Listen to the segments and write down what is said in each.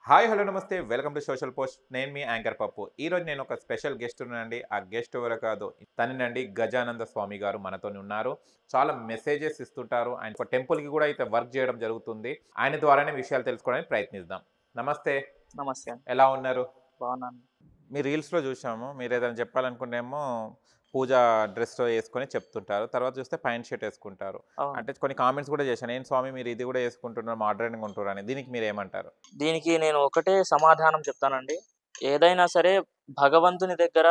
Hi hello నమస్తే welcome to social post. నేను మీ యాంకర్ పప్పు. ఈరోజు నేను ఒక స్పెషల్ గెస్ట్ ఉన్నానండి. ఆ గెస్ట్ ఎవరో కాదు, తనేనండి గజానంద స్వామి గారు మనతో ఉన్నారు. చాలా మెసేజెస్ ఇస్తుంటారు. ఆయన ఒక టెంపుల్కి కూడా అయితే వర్క్ చేయడం జరుగుతుంది. ఆయన ద్వారానే విషయాలు తెలుసుకోవడానికి ప్రయత్నిద్దాం. నమస్తే, నమస్తే అండి. ఎలా ఉన్నారు? బాగున్నాను. మీ రీల్స్లో చూసాము, మీరు ఏదైనా చెప్పాలనుకుంటేమో పూజా డ్రెస్లో వేసుకొని చెప్తుంటారు, తర్వాత చూస్తే ప్యాంట్ షర్ట్ వేసుకుంటారు. అవును. అంటే కొన్ని కామెంట్స్ కూడా చేశాను, ఏం స్వామి మీరు ఇది కూడా వేసుకుంటున్నారు, మోడర్న్గా ఉంటారు అని. దీనికి మీరు ఏమంటారు? దీనికి నేను ఒకటే సమాధానం చెప్తానండి. ఏదైనా సరే భగవంతుని దగ్గర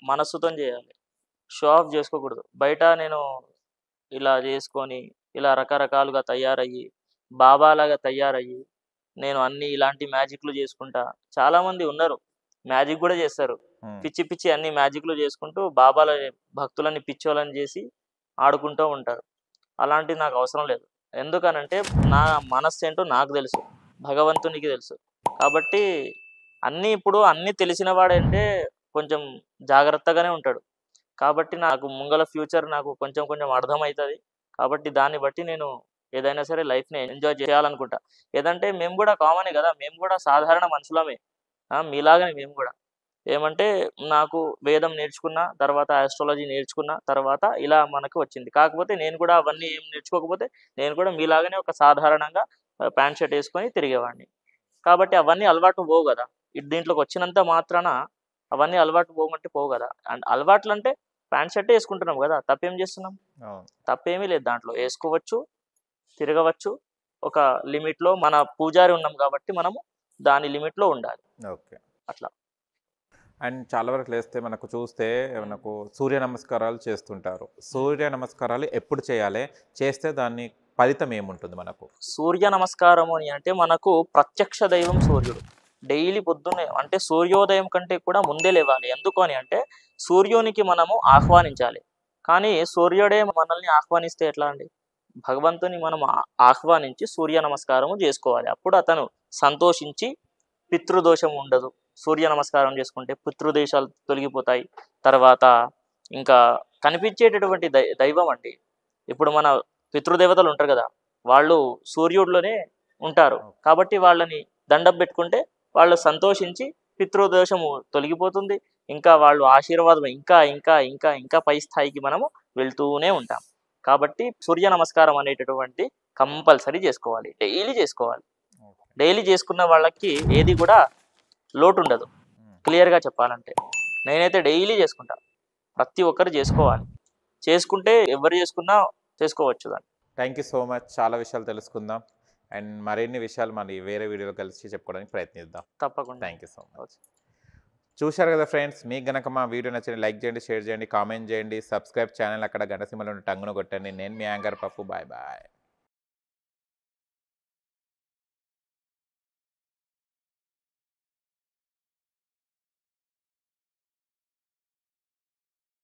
మనస్సుతోని చేయాలి. షో ఆఫ్ చేసుకోకూడదు. బయట నేను ఇలా చేసుకొని, ఇలా రకరకాలుగా తయారయ్యి, బాబాలాగా తయారయ్యి, నేను అన్ని ఇలాంటి మ్యాజిక్‌లు చేసుకుంటా. చాలామంది ఉన్నారు. మ్యాజిక్ గూడా చేస్తారు. పిచ్చి పిచ్చి అన్ని మ్యాజిక్‌లు చేసుకుంటూ బాబాల భక్తులని పిచ్చోలని చేసి ఆడుకుంటూ ఉంటారు. అలాంటిది నాకు అవసరం లేదు. ఎందుకనంటే నా మనస్సేంటో నాకు తెలుసు. భగవంతునికి తెలుసు. కాబట్టి ఇప్పుడు అన్నీ తెలిసిన వాడంటే కొంచెం జాగ్రత్తగానే ఉంటాడు. కాబట్టి నాకు ముంగల ఫ్యూచర్ నాకు కొంచెం కొంచెం అర్థమైతది. కాబట్టి దాన్ని బట్టి నేను ఏదైనా సరే లైఫ్‌ని ఎంజాయ్ చేయాలనుకుంటా. ఏదంటే మేము గూడా కామనే గదా! మేము గూడా సాధారణ మనుషులమే. మీలాగానే మేము గూడా. ఏమంటే నాకు వేదం నేర్చుకున్న, తర్వాత ఆస్ట్రాలజీ నేర్చుకున్న, తర్వాత ఇలా మనకు వచ్చింది. కాకపోతే నేను కూడా అవన్నీ ఏం నేర్చుకోకపోతే నేను కూడా మీలాగానే ఒక సాధారణంగా ప్యాంట్ షర్ట్ ఏసుకొని తిరిగేవాడిని. కాబట్టి అవన్నీ అలవాటు పోవు గదా! దీంట్లోకొచ్చినంత మాత్రాన అవన్నీ అలవాటు పోమంటే పోవు గదా! అండ్ అలవాట్లంటే ప్యాంట్ షర్టే ఏసుకుంటున్నాం గదా! తప్పేం జేస్తున్నాం? అవును. తప్పేమీ లేదు దాంట్లో. ఏసుకోవచ్చు, తిరగవచ్చు. ఒక లిమిట్‌లో మన పూజారి ఉన్నాం గాబట్టి మనము దాని లిమిట్‌లో ఉండాలి. ఓకే. అట్లా. అండ్ చాలా వరకు లేస్తే మనకు చూస్తే మనకు సూర్య నమస్కారాలు చేస్తుంటారు. సూర్య నమస్కారాలు ఎప్పుడు చేయాలి? చేస్తే దాని ఫలితం ఏముంటుంది మనకు? సూర్య నమస్కారము అని అంటే మనకు ప్రత్యక్ష దైవం సూర్యుడు. డైలీ పొద్దున్నే అంటే సూర్యోదయం కంటే కూడా ముందే లేవాలి. ఎందుకు అని అంటే సూర్యునికి మనము ఆహ్వానించాలి. కానీ సూర్యుడే మనల్ని ఆహ్వానిస్తే ఎట్లా అండి? భగవంతుని మనం ఆహ్వానించి సూర్య నమస్కారము జేసుకోవాలి. అప్పుడు అతను సంతోషించి పితృదోషం ఉండదు. సూర్య నమస్కారం చేసుకుంటే పితృదేశాలు తొలగిపోతాయి. తర్వాత ఇంకా కనిపించేటటువంటి దైవం అండి. ఇప్పుడు మన పితృదేవతలు ఉంటారు గదా! వాళ్ళు సూర్యుడిలోనే ఉంటారు. కాబట్టి వాళ్ళని దండం పెట్టుకుంటే వాళ్ళు సంతోషించి పితృదోషము తొలగిపోతుంది. ఇంకా వాళ్ళు ఆశీర్వాదం ఇంకా ఇంకా ఇంకా ఇంకా పై స్థాయికి మనము వెళ్తూనే ఉంటాం. కాబట్టి సూర్య నమస్కారం అనేటటువంటి కంపల్సరీ చేసుకోవాలి. డైలీ చేసుకోవాలి. డైలీ చేసుకున్న వాళ్ళకి ఏది కూడా లోటుండదు. క్లియర్‌గా చెప్పాలంటే. నేనైతే డైలీ చేసుకుంటా. ప్రతి ఒక్కరు చేసుకోవాలి. చేసుకుంటే ఎవరు చేసుకున్నా చేసుకోవచ్చు దాన్ని. Thank you so much. చాలా విషయాలు తెలుసుకుందాం. అండ్ మరిన్ని విషయాలు మళ్ళీ వేరే వీడియోలో కలిసి చెప్పుకోవడానికి ప్రయత్నిద్దాం. తప్పకుండా. Thank you so much. చూశారు కదా ఫ్రెండ్స్, మీకు గనక మా వీడియో నచ్చిన లైక్ చేయండి, షేర్ చేయండి, కామెంట్ చేయండి, సబ్స్క్రైబ్ ఛానల్ అక్కడ గంట సింబల్ ఉంటే టంగున కొట్టండి. నేను మీ యాంకర్ పప్పు. Bye bye.